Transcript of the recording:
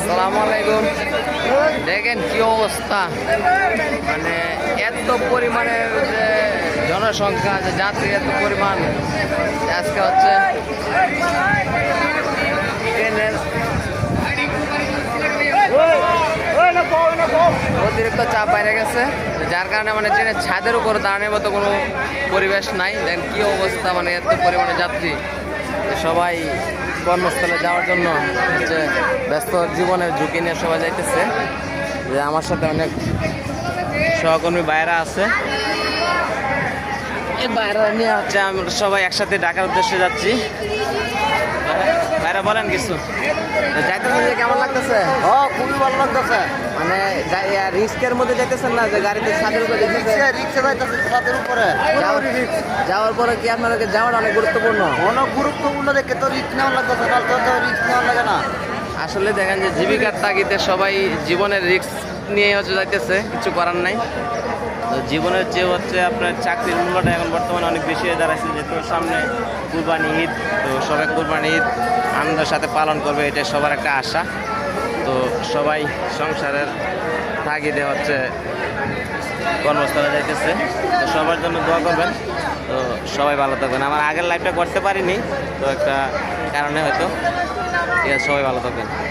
আসসালামু আলাইকুম। দেখেন কি অবস্থা, মানে এত পরিমাণের যে জনসংখ্যা, যে যাত্রী এত পরিমাণ, আজকে হচ্ছে ট্রেনের অতিরিক্ত চাপ বাইরে গেছে, যার কারণে মানে ট্রেনের ছাদের উপর দাঁড়ানোর মতো কোনো পরিবেশ নাই। দেখেন কি অবস্থা, মানে এত পরিমাণে যাত্রী, সবাই কর্মস্থলে যাওয়ার জন্য হচ্ছে ব্যস্ত জীবনের ঝুঁকি নিয়ে সবাই যাইতেছে। যে আমার সাথে অনেক সহকর্মী বাইরা আছে, এই বাইরা নিয়ে হচ্ছে আমরা সবাই একসাথে ঢাকার উদ্দেশ্যে যাচ্ছি। বাইরে বলেন কিছু, যাইতেছেন যে কেমন লাগতেছে? ও খুবই ভালো লাগতেছে। মানে রিস্কের মধ্যে যাইতেছেন না, যে গাড়িতে ছাদের উপরে রিক্সা যাইতেছে ছাদের উপরে। যাওয়ার পরে কি আপনাদেরকে যাওয়াটা অনেক গুরুত্বপূর্ণ? অনেক গুরুত্বপূর্ণ, দেখে তো রিক্স নেওয়া লাগতেছে, তাহলে তো রিক্স নেওয়া লাগে না। আসলে দেখেন যে জীবিকার তাগিদে সবাই জীবনের রিস্ক নিয়ে হচ্ছে যাইতেছে, কিছু করার নাই। তো জীবনের যে হচ্ছে আপনার চাকরির মূল্যটা এখন বর্তমানে অনেক বেশি হয়ে দাঁড়াচ্ছে, যেহেতু সামনে কুরবানি ঈদ। তো সবাই কুরবানি ঈদ আনন্দের সাথে পালন করবে, এটা সবার একটা আশা। তো সবাই সংসারের তাগিদে হচ্ছে কর্মস্থলে যাইতেছে। তো সবার জন্য দোয়া করবেন। তো সবাই ভালো থাকবেন। আমার আগের লাইফটা করতে পারিনি, তো একটা কারণে হয়তো। ঠিক আছে, সবাই ভালো থাকবেন।